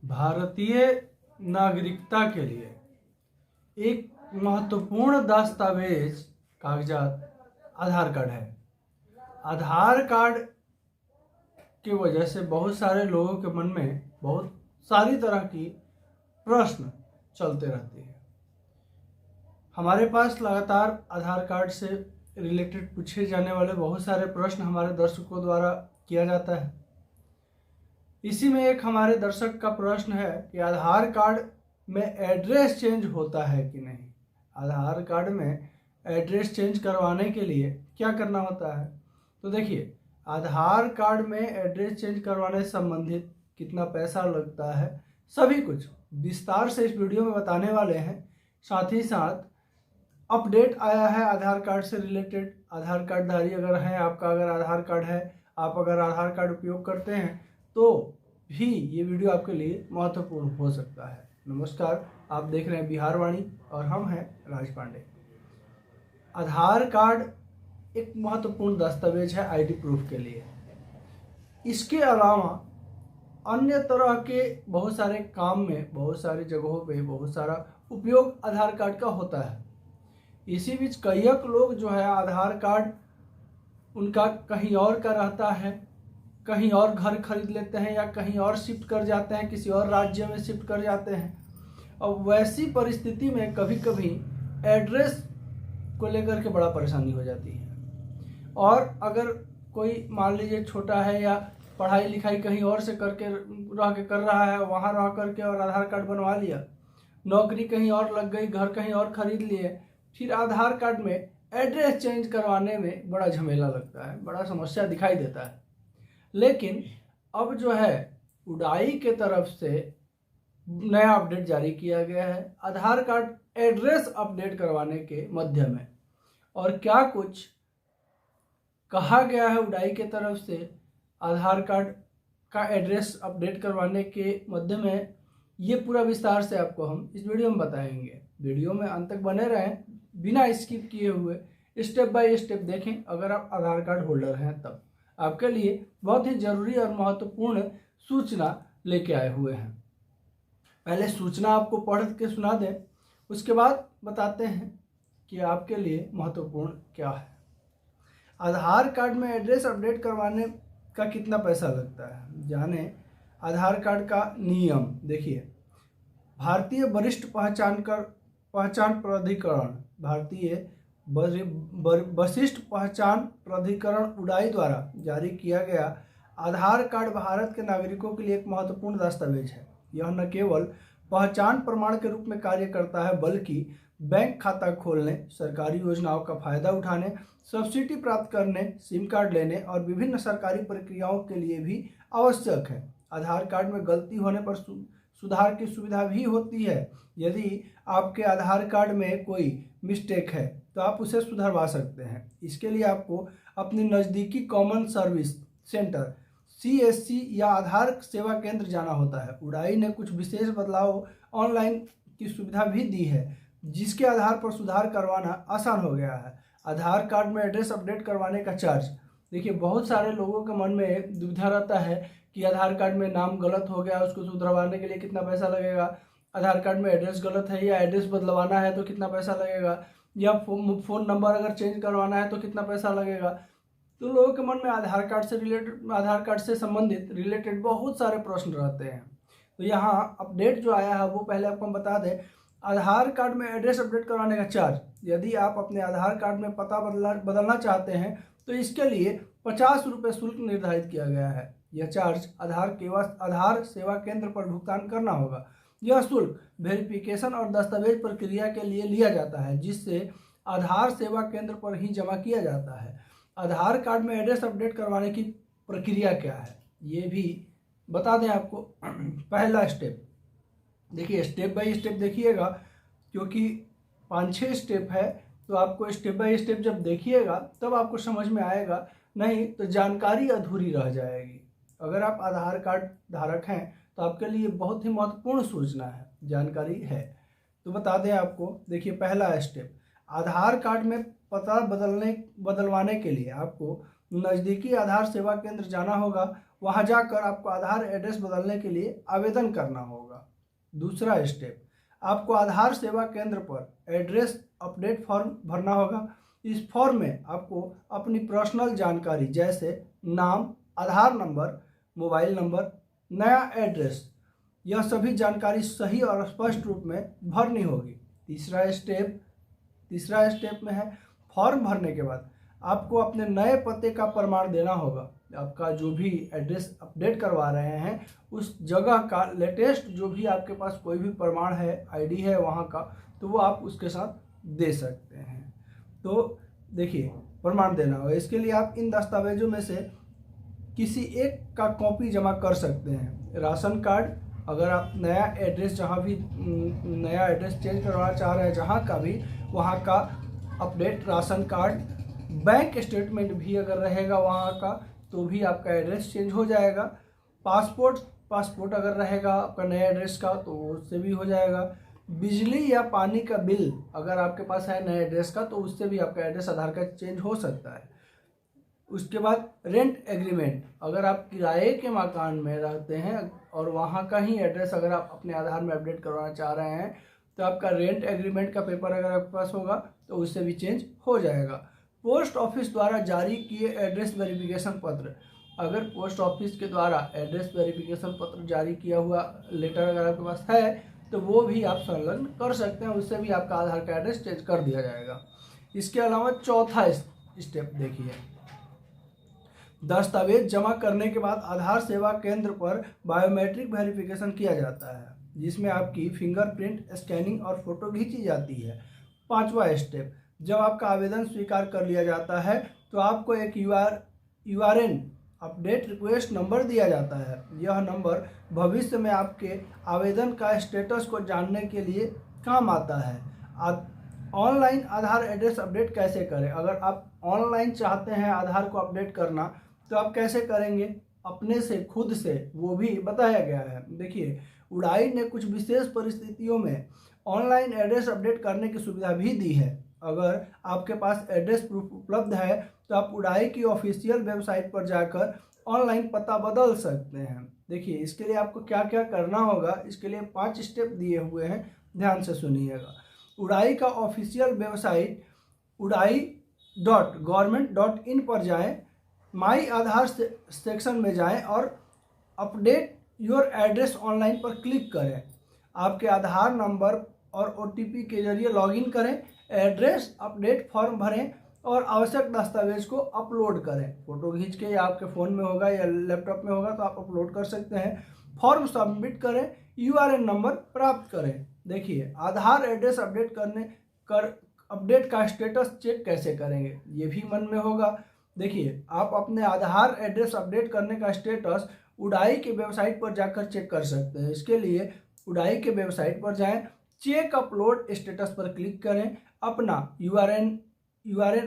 भारतीय नागरिकता के लिए एक महत्वपूर्ण दस्तावेज कागजात आधार कार्ड है। आधार कार्ड की वजह से बहुत सारे लोगों के मन में बहुत सारी तरह की प्रश्न चलते रहते हैं। हमारे पास लगातार आधार कार्ड से रिलेटेड पूछे जाने वाले बहुत सारे प्रश्न हमारे दर्शकों द्वारा किया जाता है। इसी में एक हमारे दर्शक का प्रश्न है कि आधार कार्ड में एड्रेस चेंज होता है कि नहीं। आधार कार्ड में एड्रेस चेंज करवाने के लिए क्या करना होता है। तो देखिए, आधार कार्ड में एड्रेस चेंज करवाने से संबंधित कितना पैसा लगता है, सभी कुछ विस्तार से इस वीडियो में बताने वाले हैं। साथ ही साथ अपडेट आया है आधार कार्ड से रिलेटेड। आधार कार्डधारी अगर हैं, आपका अगर आधार कार्ड है, आप अगर आधार कार्ड उपयोग करते हैं तो भी ये वीडियो आपके लिए महत्वपूर्ण हो सकता है। नमस्कार, आप देख रहे हैं बिहार वाणी और हम हैं राज पांडे। आधार कार्ड एक महत्वपूर्ण दस्तावेज है आईडी प्रूफ के लिए। इसके अलावा अन्य तरह के बहुत सारे काम में, बहुत सारी जगहों पे बहुत सारा उपयोग आधार कार्ड का होता है। इसी बीच कईक लोग जो है आधार कार्ड उनका कहीं और का रहता है, कहीं और घर खरीद लेते हैं या कहीं और शिफ्ट कर जाते हैं, किसी और राज्य में शिफ्ट कर जाते हैं। और वैसी परिस्थिति में कभी कभी एड्रेस को लेकर के बड़ा परेशानी हो जाती है। और अगर कोई मान लीजिए छोटा है या पढ़ाई लिखाई कहीं और से करके रह के कर रहा है, वहाँ रह करके और आधार कार्ड बनवा लिया, नौकरी कहीं और लग गई, घर कहीं और खरीद लिए, फिर आधार कार्ड में एड्रेस चेंज करवाने में बड़ा झमेला लगता है, बड़ा समस्या दिखाई देता है। लेकिन अब जो है उड़ाई के तरफ से नया अपडेट जारी किया गया है आधार कार्ड एड्रेस अपडेट करवाने के मध्य में। और क्या कुछ कहा गया है उड़ाई के तरफ से आधार कार्ड का एड्रेस अपडेट करवाने के मध्य में, ये पूरा विस्तार से आपको हम इस वीडियो में बताएंगे। वीडियो में अंत तक बने रहें, बिना स्किप किए हुए स्टेप बाय स्टेप देखें। अगर आप आधार कार्ड होल्डर हैं तब आपके लिए बहुत ही जरूरी और महत्वपूर्ण सूचना लेके आए हुए हैं। पहले सूचना आपको पढ़ के सुना दें, उसके बाद बताते हैं कि आपके लिए महत्वपूर्ण क्या है। आधार कार्ड में एड्रेस अपडेट करवाने का कितना पैसा लगता है, जाने आधार कार्ड का नियम। देखिए, भारतीय वरिष्ठ पहचान प्राधिकरण, भारतीय वशिष्ठ पहचान प्राधिकरण उड़ाई द्वारा जारी किया गया आधार कार्ड भारत के नागरिकों के लिए एक महत्वपूर्ण दस्तावेज है। यह न केवल पहचान प्रमाण के रूप में कार्य करता है, बल्कि बैंक खाता खोलने, सरकारी योजनाओं का फायदा उठाने, सब्सिडी प्राप्त करने, सिम कार्ड लेने और विभिन्न सरकारी प्रक्रियाओं के लिए भी आवश्यक है। आधार कार्ड में गलती होने पर सुधार की सुविधा भी होती है। यदि आपके आधार कार्ड में कोई मिस्टेक है तो आप उसे सुधरवा सकते हैं। इसके लिए आपको अपने नज़दीकी कॉमन सर्विस सेंटर CSC या आधार सेवा केंद्र जाना होता है। उड़ाई ने कुछ विशेष बदलाव ऑनलाइन की सुविधा भी दी है, जिसके आधार पर सुधार करवाना आसान हो गया है। आधार कार्ड में एड्रेस अपडेट करवाने का चार्ज। देखिए, बहुत सारे लोगों के मन में दुविधा रहता है कि आधार कार्ड में नाम गलत हो गया, उसको सुधरवाने के लिए कितना पैसा लगेगा, आधार कार्ड में एड्रेस गलत है या एड्रेस बदलवाना है तो कितना पैसा लगेगा, या फ़ोन नंबर अगर चेंज करवाना है तो कितना पैसा लगेगा। तो लोगों के मन में आधार कार्ड से संबंधित रिलेटेड बहुत सारे प्रश्न रहते हैं। तो यहाँ अपडेट जो आया है वो पहले आपको हम बता दें। आधार कार्ड में एड्रेस अपडेट करवाने का चार्ज, यदि आप अपने आधार कार्ड में पता बदलना चाहते हैं तो इसके लिए 50 रुपये शुल्क निर्धारित किया गया है। यह चार्ज आधार सेवा केंद्र पर भुगतान करना होगा। यह शुल्क वेरिफिकेशन और दस्तावेज प्रक्रिया के लिए लिया जाता है, जिससे आधार सेवा केंद्र पर ही जमा किया जाता है। आधार कार्ड में एड्रेस अपडेट करवाने की प्रक्रिया क्या है ये भी बता दें आपको। पहला स्टेप, देखिए स्टेप बाय स्टेप देखिएगा, क्योंकि 5-6 स्टेप है तो आपको स्टेप बाय स्टेप जब देखिएगा तब आपको समझ में आएगा, नहीं तो जानकारी अधूरी रह जाएगी। अगर आप आधार कार्ड धारक हैं तो आपके लिए बहुत ही महत्वपूर्ण सूचना है, जानकारी है। तो बता दें आपको, देखिए पहला स्टेप, आधार कार्ड में पता बदलवाने के लिए आपको नज़दीकी आधार सेवा केंद्र जाना होगा। वहाँ जाकर आपको आधार एड्रेस बदलने के लिए आवेदन करना होगा। दूसरा स्टेप, आपको आधार सेवा केंद्र पर एड्रेस अपडेट फॉर्म भरना होगा। इस फॉर्म में आपको अपनी पर्सनल जानकारी जैसे नाम, आधार नंबर, मोबाइल नंबर, नया एड्रेस, यह सभी जानकारी सही और स्पष्ट रूप में भरनी होगी। तीसरा स्टेप में है, फॉर्म भरने के बाद आपको अपने नए पते का प्रमाण देना होगा। आपका जो भी एड्रेस अपडेट करवा रहे हैं उस जगह का लेटेस्ट जो भी आपके पास कोई भी प्रमाण है, आईडी है वहाँ का, तो वो आप उसके साथ दे सकते हैं। तो देखिए, प्रमाण देना होगा। इसके लिए आप इन दस्तावेजों में से किसी एक का कॉपी जमा कर सकते हैं। राशन कार्ड, अगर आप नया एड्रेस जहाँ भी नया एड्रेस चेंज करवाना चाह रहे हैं जहाँ का भी, वहाँ का update ration card, bank statement भी अगर रहेगा वहाँ का तो भी आपका एड्रेस चेंज हो जाएगा। पासपोर्ट अगर रहेगा आपका नया एड्रेस का तो उससे भी हो जाएगा। बिजली या पानी का बिल अगर आपके पास है नए एड्रेस का तो उससे भी आपका एड्रेस आधार कार्ड चेंज हो सकता है। उसके बाद रेंट एग्रीमेंट, अगर आप किराए के मकान में रहते हैं और वहाँ का ही एड्रेस अगर आप अपने आधार में अपडेट करवाना चाह रहे हैं तो आपका रेंट एग्रीमेंट का पेपर अगर आपके पास होगा तो उससे भी चेंज हो जाएगा। पोस्ट ऑफिस द्वारा जारी किए एड्रेस वेरिफिकेशन पत्र, अगर पोस्ट ऑफिस के द्वारा एड्रेस वेरिफिकेशन पत्र जारी किया हुआ लेटर अगर आपके पास है तो वो भी आप संलग्न कर सकते हैं, उससे भी आपका आधार का एड्रेस चेंज कर दिया जाएगा। इसके अलावा चौथा स्टेप देखिए, दस्तावेज जमा करने के बाद आधार सेवा केंद्र पर बायोमेट्रिक वेरिफिकेशन किया जाता है, जिसमें आपकी फिंगरप्रिंट स्कैनिंग और फोटो खींची जाती है। पांचवा स्टेप, जब आपका आवेदन स्वीकार कर लिया जाता है तो आपको एक यूआरएन अपडेट रिक्वेस्ट नंबर दिया जाता है। यह नंबर भविष्य में आपके आवेदन का स्टेटस को जानने के लिए काम आता है। ऑनलाइन आधार एड्रेस अपडेट कैसे करें? अगर आप ऑनलाइन चाहते हैं आधार को अपडेट करना तो आप कैसे करेंगे? अपने से, खुद से, वो भी बताया गया है। देखिए, उड़ाई ने कुछ विशेष परिस्थितियों में ऑनलाइन एड्रेस अपडेट करने की सुविधा भी दी है। अगर आपके पास एड्रेस प्रूफ उपलब्ध है तो आप उड़ाई की ऑफिशियल वेबसाइट पर जाकर ऑनलाइन पता बदल सकते हैं। देखिए, इसके लिए आपको क्या क्या करना होगा, इसके लिए 5 स्टेप दिए हुए हैं, ध्यान से सुनिएगा। उड़ाई का ऑफिशियल वेबसाइट udai.government.in पर जाएं, माई आधार सेक्शन में जाएं और अपडेट योर एड्रेस ऑनलाइन पर क्लिक करें। आपके आधार नंबर और OTP के जरिए लॉगिन करें, एड्रेस अपडेट फॉर्म भरें और आवश्यक दस्तावेज को अपलोड करें। फोटो खींच के, या आपके फ़ोन में होगा या लैपटॉप में होगा तो आप अपलोड कर सकते हैं। फॉर्म सबमिट करें, यूआरएन नंबर प्राप्त करें। देखिए, आधार एड्रेस अपडेट का स्टेटस चेक कैसे करेंगे, ये भी मन में होगा। देखिए, आप अपने आधार एड्रेस अपडेट करने का स्टेटस उड़ाई के वेबसाइट पर जाकर चेक कर सकते हैं। इसके लिए उड़ाई के वेबसाइट पर जाएं, चेक अपलोड स्टेटस पर क्लिक करें, अपना यूआरएन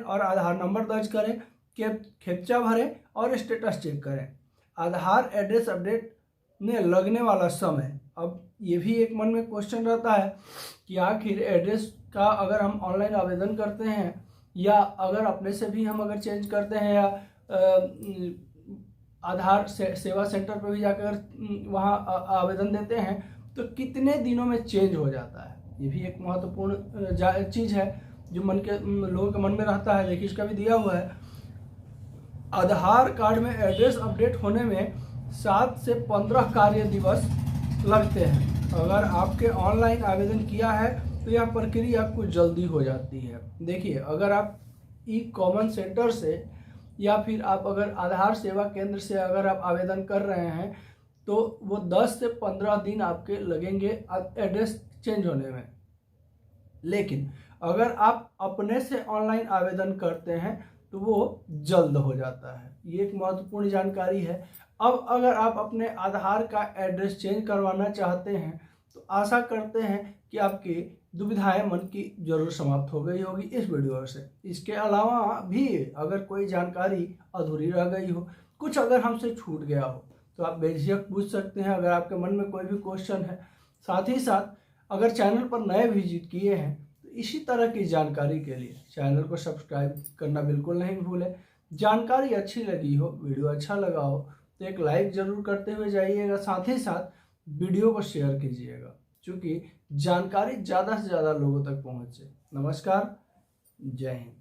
और आधार नंबर दर्ज करें, कैप्चा भरें और स्टेटस चेक करें। आधार एड्रेस अपडेट में लगने वाला समय, अब ये भी एक मन में क्वेश्चन रहता है कि आखिर एड्रेस का अगर हम ऑनलाइन आवेदन करते हैं या अगर अपने से भी हम अगर चेंज करते हैं या आधार सेवा सेंटर पर भी जाकर वहाँ आवेदन देते हैं तो कितने दिनों में चेंज हो जाता है। ये भी एक महत्वपूर्ण चीज़ है जो लोगों के मन में रहता है। देखिए, इसका भी दिया हुआ है, आधार कार्ड में एड्रेस अपडेट होने में 7 से 15 कार्य दिवस लगते हैं। अगर आपके ऑनलाइन आवेदन किया है तो यह प्रक्रिया कुछ जल्दी हो जाती है। देखिए, अगर आप ई-कॉमन सेंटर से या फिर आप अगर आधार सेवा केंद्र से अगर आप आवेदन कर रहे हैं तो वो 10 से 15 दिन आपके लगेंगे एड्रेस चेंज होने में। लेकिन अगर आप अपने से ऑनलाइन आवेदन करते हैं तो वो जल्द हो जाता है। ये एक महत्वपूर्ण जानकारी है। अब अगर आप अपने आधार का एड्रेस चेंज करवाना चाहते हैं तो आशा करते हैं कि आपकी दुविधाएं मन की जरूर समाप्त हो गई होगी इस वीडियो से। इसके अलावा भी अगर कोई जानकारी अधूरी रह गई हो, कुछ अगर हमसे छूट गया हो तो आप बेझिझक पूछ सकते हैं अगर आपके मन में कोई भी क्वेश्चन है। साथ ही साथ अगर चैनल पर नए विजिट किए हैं तो इसी तरह की जानकारी के लिए चैनल को सब्सक्राइब करना बिल्कुल नहीं भूलें। जानकारी अच्छी लगी हो, वीडियो अच्छा लगा हो तो एक लाइक जरूर करते हुए जाइएगा, साथ ही साथ वीडियो को शेयर कीजिएगा, क्योंकि जानकारी ज़्यादा से ज़्यादा लोगों तक पहुँचे। नमस्कार, जय हिंद।